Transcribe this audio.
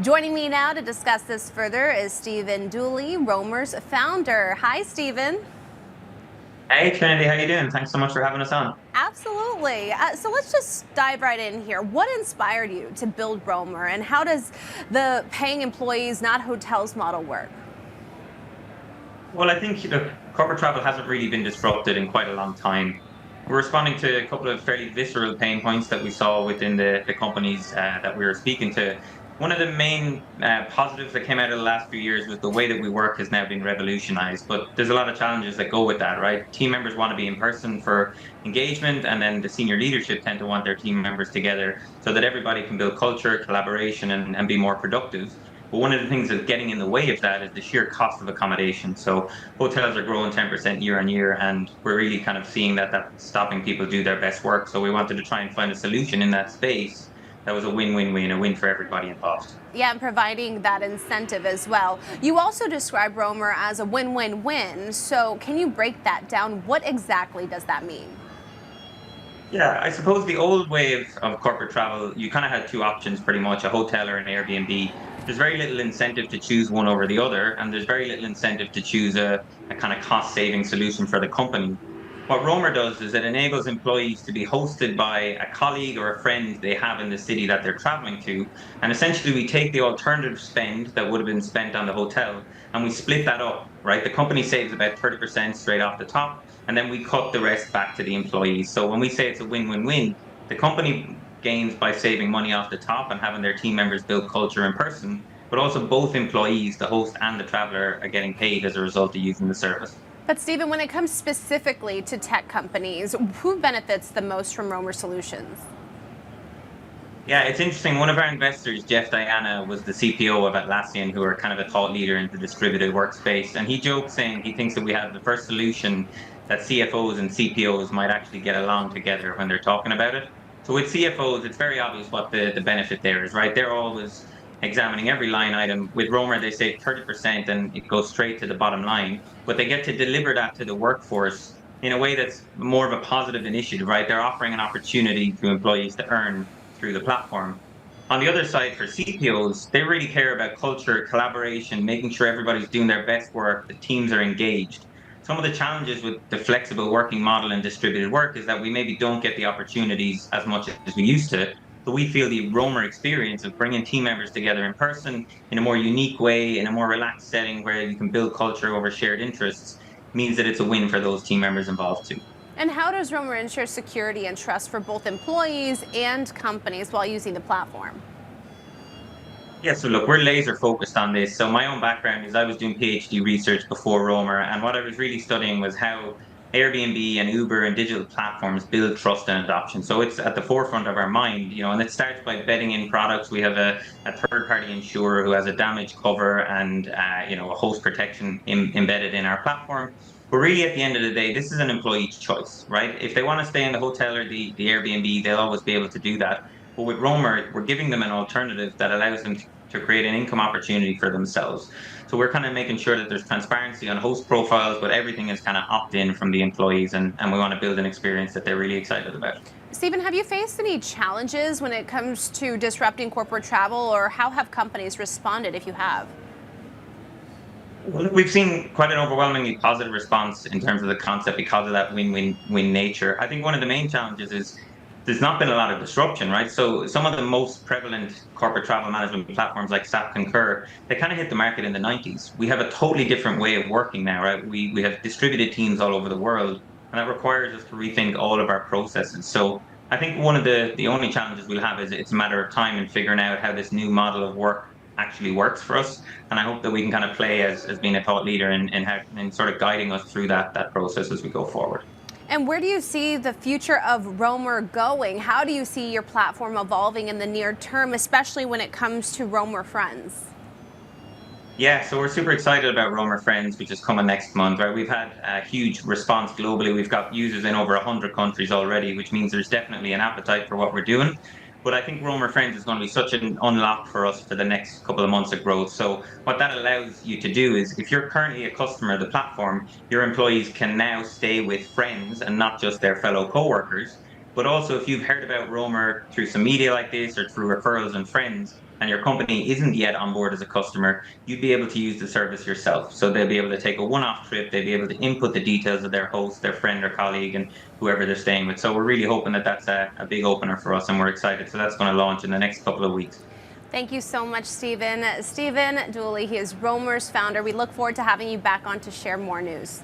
Joining me now to discuss this further is Stephen Dooley, Roamr's founder. Hi, Stephen. Hey Trinity, how you doing? Thanks so much for having us on. Absolutely. So let's just dive right in here. What inspired you to build Roamr, and how does the paying employees, not hotels model work? Well, I think corporate travel hasn't really been disrupted in quite a long time. We're responding to a couple of fairly visceral pain points that we saw within the companies that we were speaking to. One of the main positives that came out of the last few years was the way that we work has now been revolutionized. But there's a lot of challenges that go with that, right? Team members want to be in person for engagement, and then the senior leadership tend to want their team members together so that everybody can build culture, collaboration, and be more productive. But one of the things that's getting in the way of that is the sheer cost of accommodation. So hotels are growing 10% year on year, and we're really kind of seeing that that's stopping people do their best work. So we wanted to try and find a solution in that space that was a win-win-win, a win for everybody involved. Yeah, and providing that incentive as well. You also describe Roamr as a win-win-win. So can you break that down? What exactly does that mean? Yeah, I suppose the old way of corporate travel, you kind of had two options pretty much, a hotel or an Airbnb. There's very little incentive to choose one over the other, and there's very little incentive to choose a kind of cost saving solution for the company. What Roamer does is it enables employees to be hosted by a colleague or a friend they have in the city that they're traveling to. And essentially, we take the alternative spend that would have been spent on the hotel and we split that up, right? The company saves about 30% straight off the top, and then we cut the rest back to the employees. So when we say it's a win-win-win, the company gains by saving money off the top and having their team members build culture in person, but also both employees, the host and the traveler, are getting paid as a result of using the service. But Stephen, when it comes specifically to tech companies, who benefits the most from Roamr solutions? Yeah, it's interesting. One of our investors, Jeff Diana, was the CPO of Atlassian, who are kind of a thought leader in the distributed workspace. And he jokes saying he thinks that we have the first solution that CFOs and CPOs might actually get along together when they're talking about it. So with CFOs, it's very obvious what the benefit there is, right? They're always examining every line item. With Roamer, they save 30% and it goes straight to the bottom line, but they get to deliver that to the workforce in a way that's more of a positive initiative, right? They're offering an opportunity to employees to earn through the platform. On the other side, for CPOs, they really care about culture, collaboration, making sure everybody's doing their best work, the teams are engaged. Some of the challenges with the flexible working model and distributed work is that we maybe don't get the opportunities as much as we used to. But we feel the Roamer experience of bringing team members together in person in a more unique way, in a more relaxed setting where you can build culture over shared interests, means that it's a win for those team members involved too. And how does Roamr ensure security and trust for both employees and companies while using the platform? Yeah, so look, we're laser focused on this. So my own background is I was doing PhD research before Roamer, and what I was really studying was how Airbnb and Uber and digital platforms build trust and adoption. So it's at the forefront of our mind, and it starts by betting in products. We have a third-party insurer who has a damage cover and a host protection embedded in our platform. But really, at the end of the day, this is an employee's choice, right? If they want to stay in the hotel or the Airbnb, they'll always be able to do that. But with Roamer, we're giving them an alternative that allows them to create an income opportunity for themselves. So we're kind of making sure that there's transparency on host profiles, but everything is kind of opt-in from the employees, and we want to build an experience that they're really excited about. Stephen, have you faced any challenges when it comes to disrupting corporate travel, or how have companies responded if you have? Well, we've seen quite an overwhelmingly positive response in terms of the concept because of that win-win-win nature. I think one of the main challenges is there's not been a lot of disruption, right? So some of the most prevalent corporate travel management platforms like SAP Concur, they kind of hit the market in the 90s. We have a totally different way of working now, right? We have distributed teams all over the world, and that requires us to rethink all of our processes. So I think one of the only challenges we'll have is it's a matter of time in figuring out how this new model of work actually works for us. And I hope that we can kind of play as being a thought leader in sort of guiding us through that process as we go forward. And where do you see the future of Roamr going? How do you see your platform evolving in the near term, especially when it comes to Roamr Friends? Yeah, so we're super excited about Roamer Friends, which is coming next month, right? We've had a huge response globally. We've got users in over 100 countries already, which means there's definitely an appetite for what we're doing. But I think Roamer Friends is going to be such an unlock for us for the next couple of months of growth. So what that allows you to do is if you're currently a customer of the platform, your employees can now stay with friends and not just their fellow coworkers. But also if you've heard about Roamer through some media like this or through referrals and friends, and your company isn't yet on board as a customer, you'd be able to use the service yourself. So they'll be able to take a one-off trip, they'll be able to input the details of their host, their friend or colleague, and whoever they're staying with. So we're really hoping that that's a big opener for us, and we're excited. So that's going to launch in the next couple of weeks. Thank you so much, Stephen. Stephen Dooley, he is Roamr's founder. We look forward to having you back on to share more news.